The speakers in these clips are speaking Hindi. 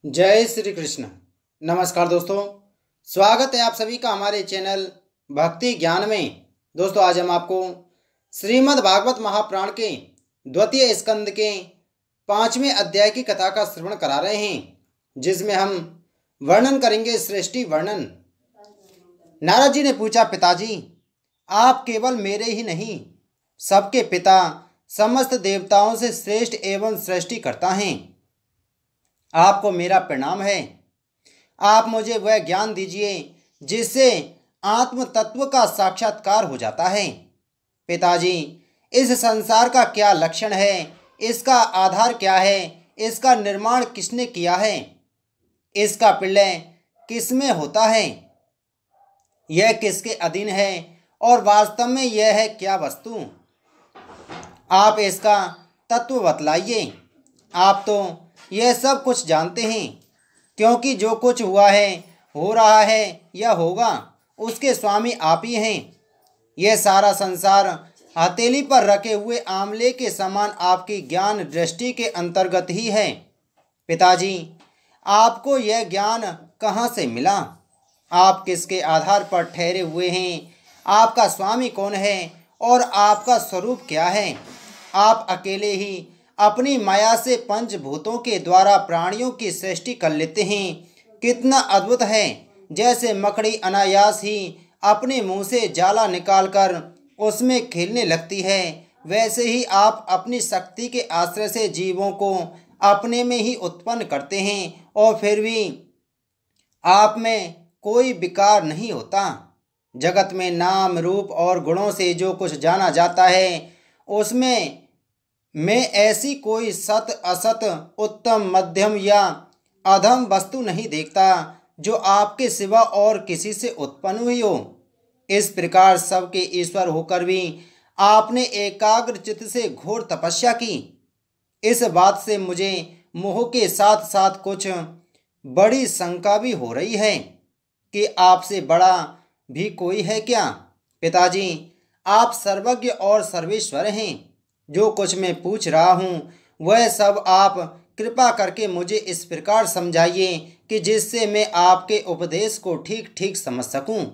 जय श्री कृष्ण। नमस्कार दोस्तों, स्वागत है आप सभी का हमारे चैनल भक्ति ज्ञान में। दोस्तों, आज हम आपको श्रीमद् भागवत महापुराण के द्वितीय स्कंद के 5वें अध्याय की कथा का श्रवण करा रहे हैं, जिसमें हम वर्णन करेंगे सृष्टि वर्णन। नारद जी ने पूछा, पिताजी आप केवल मेरे ही नहीं सबके पिता, समस्त देवताओं से श्रेष्ठ एवं सृष्टि करता हैं। आपको मेरा प्रणाम है। आप मुझे वह ज्ञान दीजिए जिससे आत्म तत्व का साक्षात्कार हो जाता है। पिताजी, इस संसार का क्या लक्षण है, इसका आधार क्या है, इसका निर्माण किसने किया है, इसका प्रलय किसमें होता है, यह किसके अधीन है और वास्तव में यह है क्या वस्तु। आप इसका तत्व बतलाइए। आप तो यह सब कुछ जानते हैं, क्योंकि जो कुछ हुआ है, हो रहा है या होगा, उसके स्वामी आप ही हैं। यह सारा संसार हथेली पर रखे हुए आंवले के समान आपकी ज्ञान दृष्टि के अंतर्गत ही है। पिताजी, आपको यह ज्ञान कहाँ से मिला? आप किसके आधार पर ठहरे हुए हैं? आपका स्वामी कौन है और आपका स्वरूप क्या है? आप अकेले ही अपनी माया से पंचभूतों के द्वारा प्राणियों की सृष्टि कर लेते हैं। कितना अद्भुत है। जैसे मकड़ी अनायास ही अपने मुंह से जाला निकालकर उसमें खेलने लगती है, वैसे ही आप अपनी शक्ति के आश्रय से जीवों को अपने में ही उत्पन्न करते हैं, और फिर भी आप में कोई विकार नहीं होता। जगत में नाम रूप और गुणों से जो कुछ जाना जाता है, उसमें मैं ऐसी कोई सत असत, उत्तम मध्यम या अधम वस्तु नहीं देखता जो आपके सिवा और किसी से उत्पन्न हुई हो। इस प्रकार सबके ईश्वर होकर भी आपने एकाग्र चित्त से घोर तपस्या की। इस बात से मुझे मोह के साथ साथ कुछ बड़ी शंका भी हो रही है कि आपसे बड़ा भी कोई है क्या। पिताजी, आप सर्वज्ञ और सर्वेश्वर हैं। जो कुछ मैं पूछ रहा हूँ वह सब आप कृपा करके मुझे इस प्रकार समझाइए कि जिससे मैं आपके उपदेश को ठीक ठीक समझ सकूं।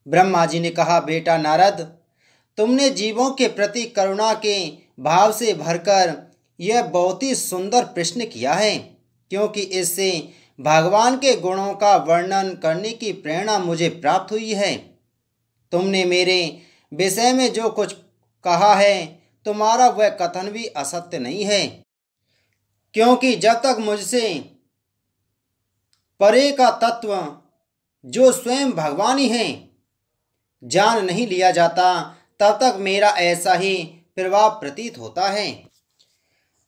ब्रह्मा जी ने कहा, बेटा नारद, तुमने जीवों के प्रति करुणा के भाव से भरकर यह बहुत ही सुंदर प्रश्न किया है, क्योंकि इससे भगवान के गुणों का वर्णन करने की प्रेरणा मुझे प्राप्त हुई है। तुमने मेरे विषय में जो कुछ कहा है, तुम्हारा वह कथन भी असत्य नहीं है, क्योंकि जब तक मुझसे परे का तत्व जो स्वयं भगवान ही है जान नहीं लिया जाता, तब तक मेरा ऐसा ही प्रभाव प्रतीत होता है।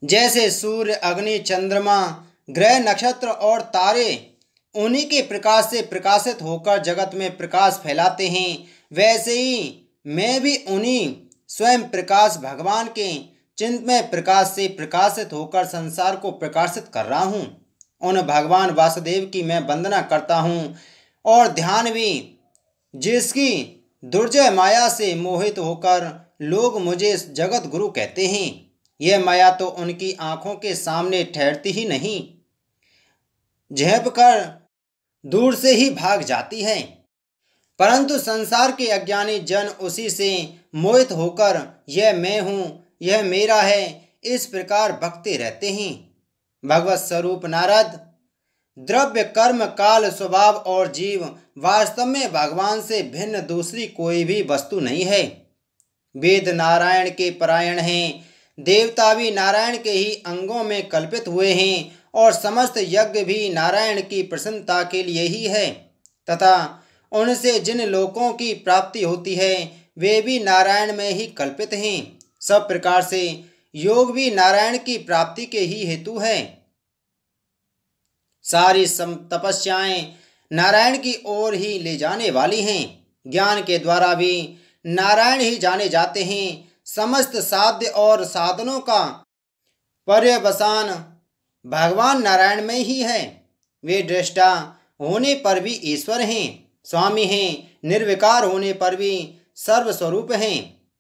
जैसे सूर्य, अग्नि, चंद्रमा, ग्रह, नक्षत्र और तारे उन्हीं के प्रकाश से प्रकाशित होकर जगत में प्रकाश फैलाते हैं, वैसे ही मैं भी उन्हीं स्वयं प्रकाश भगवान के चिन्मय प्रकाश से प्रकाशित होकर संसार को प्रकाशित कर रहा हूँ। उन भगवान वासुदेव की मैं वंदना करता हूँ और ध्यान भी, जिसकी दुर्जय माया से मोहित होकर लोग मुझे जगत गुरु कहते हैं। यह माया तो उनकी आंखों के सामने ठहरती ही नहीं, झेप कर दूर से ही भाग जाती है, परंतु संसार के अज्ञानी जन उसी से मोहित होकर यह मैं हूँ, यह मेरा है, इस प्रकार बकते रहते हैं। भगवत स्वरूप नारद, द्रव्य, कर्म, काल, स्वभाव और जीव वास्तव में भगवान से भिन्न दूसरी कोई भी वस्तु नहीं है। वेद नारायण के परायण हैं, देवता भी नारायण के ही अंगों में कल्पित हुए हैं, और समस्त यज्ञ भी नारायण की प्रसन्नता के लिए ही है, तथा उनसे जिन लोकों की प्राप्ति होती है वे भी नारायण में ही कल्पित हैं। सब प्रकार से योग भी नारायण की प्राप्ति के ही हेतु है। सारी तपस्याएं नारायण की ओर ही ले जाने वाली हैं। ज्ञान के द्वारा भी नारायण ही जाने जाते हैं। समस्त साध्य और साधनों का पर्यवसान भगवान नारायण में ही है। वे दृष्टा होने पर भी ईश्वर हैं, स्वामी हैं, निर्विकार होने पर भी सर्वस्वरूप हैं।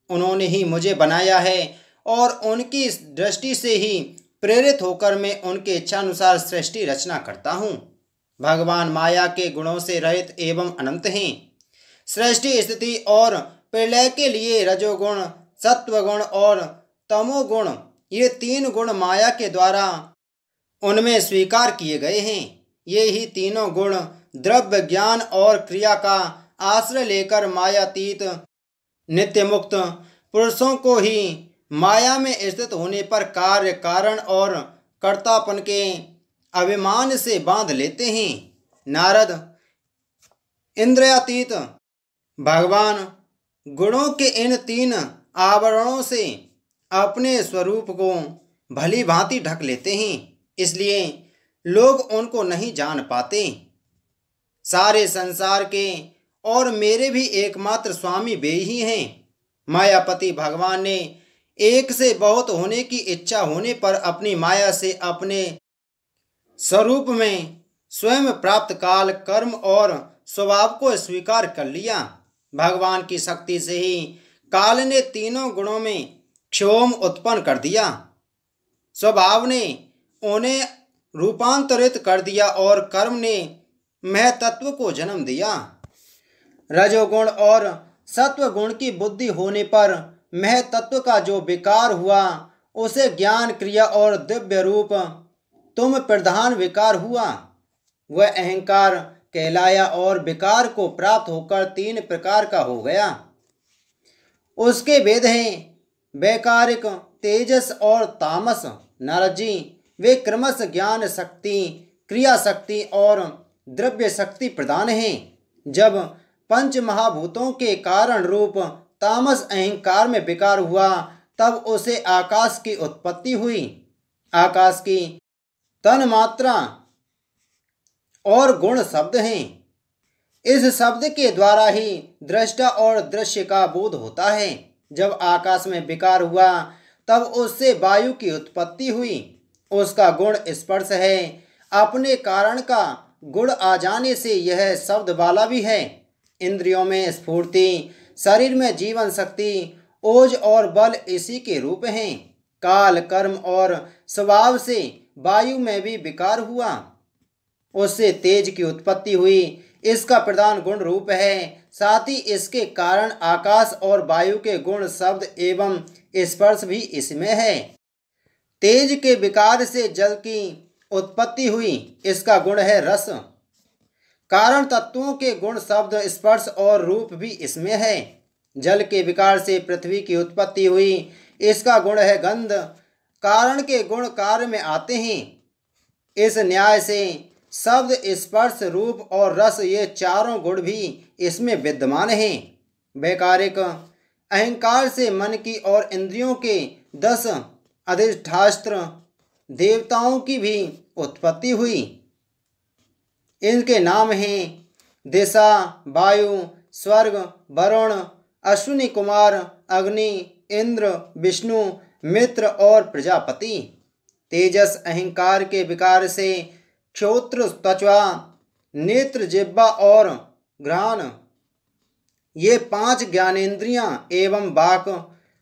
उन्होंने ही मुझे बनाया है और उनकी दृष्टि से ही प्रेरित होकर मैं उनके इच्छानुसार सृष्टि रचना करता हूँ। भगवान माया के गुणों से रहित एवं अनंत हैं। सृष्टि, स्थिति और प्रलय के लिए रजोगुण, सत्वगुण और तमोगुण, ये 3 गुण माया के द्वारा उनमें स्वीकार किए गए हैं। ये ही तीनों गुण द्रव्य, ज्ञान और क्रिया का आश्रय लेकर मायातीत नित्य मुक्त पुरुषों को ही माया में स्थित होने पर कार्य, कारण और कर्तापन के अभिमान से बांध लेते हैं। नारद, इंद्रियातीत भगवान गुणों के इन 3 आवरणों से अपने स्वरूप को भली भांति ढक लेते हैं, इसलिए लोग उनको नहीं जान पाते। सारे संसार के और मेरे भी एकमात्र स्वामी वे ही हैं। मायापति भगवान ने एक से बहुत होने की इच्छा होने पर अपनी माया से अपने स्वरूप में स्वयं प्राप्त काल, कर्म और स्वभाव को स्वीकार कर लिया। भगवान की शक्ति से ही काल ने तीनों गुणों में क्षोभ उत्पन्न कर दिया। स्वभाव ने उन्हें रूपांतरित कर दिया और कर्म ने महतत्व को जन्म दिया। रजोगुण और सत्वगुण की बुद्धि होने पर महतत्व का जो विकार हुआ उसे ज्ञान, क्रिया और दिव्य रूप तुम प्रधान विकार हुआ, वह अहंकार कहलाया और विकार को प्राप्त होकर 3 प्रकार का हो गया। उसके भेद हैं वैकारिक, तेजस और तामस। नारद जी, वे क्रमश ज्ञान शक्ति, क्रिया शक्ति और द्रव्य शक्ति प्रदान हैं। जब 5 महाभूतों के कारण रूप तामस अहंकार में विकार हुआ तब उसे आकाश की उत्पत्ति हुई। आकाश की तन मात्रा और गुण शब्द हैं। इस शब्द के द्वारा ही दृष्टा और दृश्य का बोध होता है। जब आकाश में विकार हुआ तब उससे वायु की उत्पत्ति हुई। उसका गुण स्पर्श है। अपने कारण का गुण आ जाने से यह शब्द वाला भी है। इंद्रियों में स्फूर्ति, शरीर में जीवन शक्ति, ओज और बल इसी के रूप हैं। काल, कर्म और स्वभाव से वायु में भी विकार हुआ, उससे तेज की उत्पत्ति हुई। इसका प्रधान गुण रूप है। साथ ही इसके कारण आकाश और वायु के गुण, शब्द एवं स्पर्श भी इसमें है। तेज के विकार से जल की उत्पत्ति हुई। इसका गुण है रस। कारण तत्वों के गुण, शब्द, स्पर्श और रूप भी इसमें है। जल के विकार से पृथ्वी की उत्पत्ति हुई। इसका गुण है गंध। कारण के गुण कार्य में आते हैं। इस न्याय से शब्द, स्पर्श, रूप और रस, ये चारों गुण भी इसमें विद्यमान हैं। वैकारिक अहंकार से मन की और इंद्रियों के 10 अधिष्ठात्र देवताओं की भी उत्पत्ति हुई। इनके नाम हैं दिशा, वायु, स्वर्ग, वरुण, अश्विनी कुमार, अग्नि, इंद्र, विष्णु, मित्र और प्रजापति। तेजस अहंकार के विकार से क्षोत्र, त्वचा, नेत्र, जिह्वा और घ्राण, ये 5 ज्ञानेंद्रियां एवं वाक,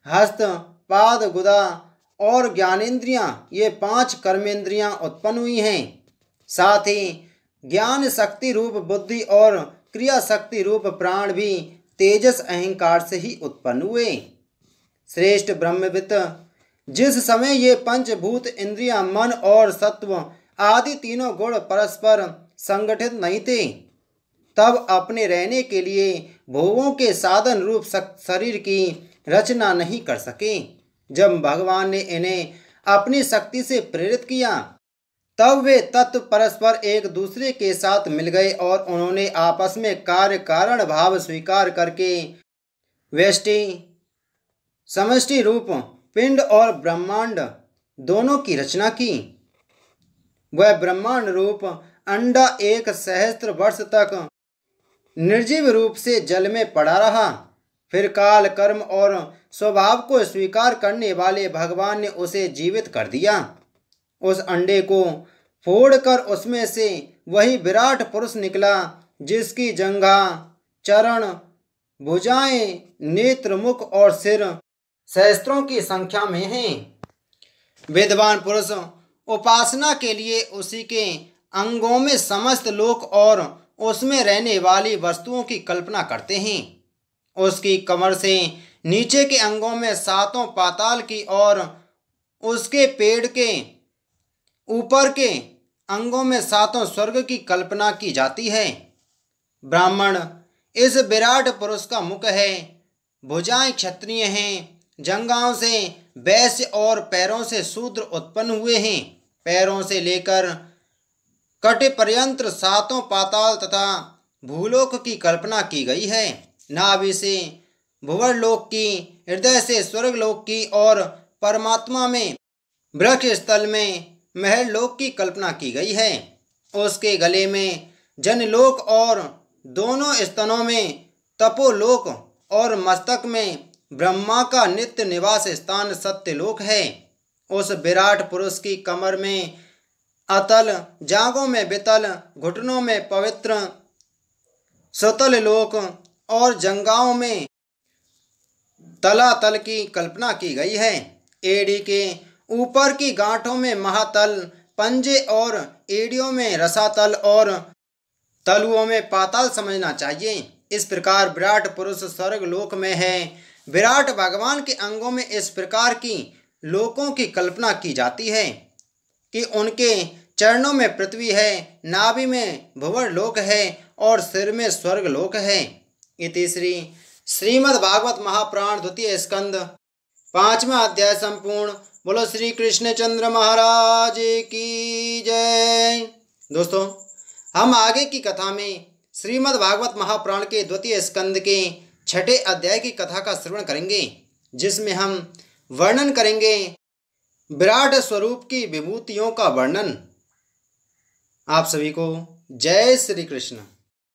हस्त, पाद, गुदा और ज्ञानेंद्रियां, ये 5 कर्मेंद्रियां उत्पन्न हुई हैं। साथ ही ज्ञान शक्ति रूप बुद्धि और क्रिया शक्ति रूप प्राण भी तेजस अहंकार से ही उत्पन्न हुए। श्रेष्ठ ब्रह्मविद, जिस समय ये पंचभूत इंद्रियां, मन और सत्व आदि तीनों गुण परस्पर संगठित नहीं थे, तब अपने रहने के लिए भोगों के साधन रूप शरीर की रचना नहीं कर सके। जब भगवान ने इन्हें अपनी शक्ति से प्रेरित किया तब वे तत्व परस्पर एक दूसरे के साथ मिल गए और उन्होंने आपस में कार्य कारण भाव स्वीकार करके व्यष्टि समष्टि रूप पिंड और ब्रह्मांड दोनों की रचना की। वह ब्रह्मांड रूप अंडा 1 सहस्त्र वर्ष तक निर्जीव रूप से जल में पड़ा रहा। फिर काल, कर्म और स्वभाव को स्वीकार करने वाले भगवान ने उसे जीवित कर दिया। उस अंडे को फोड़कर उसमें से वही विराट पुरुष निकला, जिसकी जंघा, चरण, भुजाएं, नेत्र, मुख और सिर सहस्त्रों की संख्या में हैं। विद्वान पुरुष उपासना के लिए उसी के अंगों में समस्त लोक और उसमें रहने वाली वस्तुओं की कल्पना करते हैं। उसकी कमर से नीचे के अंगों में सातों पाताल की और उसके पेड़ के ऊपर के अंगों में सातों स्वर्ग की कल्पना की जाती है। ब्राह्मण इस विराट पुरुष का मुख है, भुजाएं क्षत्रिय हैं, जंघाओं से वैश्य और पैरों से शूद्र उत्पन्न हुए हैं। पैरों से लेकर कटे पर्यंत सातों पाताल तथा भूलोक की कल्पना की गई है। नाभि से भुवरलोक की, हृदय से स्वर्गलोक की और परमात्मा में वृक्ष स्थल में महरलोक की कल्पना की गई है। उसके गले में जनलोक और दोनों स्तनों में तपोलोक और मस्तक में ब्रह्मा का नित्य निवास स्थान सत्यलोक है। उस विराट पुरुष की कमर में अतल, जांघों में वितल, घुटनों में पवित्र सुतल लोक और जंघाओं में तलातल की कल्पना की गई है। एड़ी के ऊपर की गांठों में महातल, पंजे और एड़ियों में रसातल और तलुओं में पाताल समझना चाहिए। इस प्रकार विराट पुरुष स्वर्ग लोक में है। विराट भगवान के अंगों में इस प्रकार की लोकों की कल्पना की जाती है कि उनके चरणों में पृथ्वी है, नाभि में भुवर लोक है और सिर में स्वर्ग लोक है। इति श्री श्रीमद् भागवत महापुराण द्वितीय स्कंद 5वां अध्याय संपूर्ण। बोलो श्री कृष्ण चंद्र महाराज की जय। दोस्तों, हम आगे की कथा में श्रीमद् भागवत महापुराण के द्वितीय स्कंद के 6ठे अध्याय की कथा का श्रवण करेंगे, जिसमें हम वर्णन करेंगे विराट स्वरूप की विभूतियों का वर्णन। आप सभी को जय श्री कृष्ण।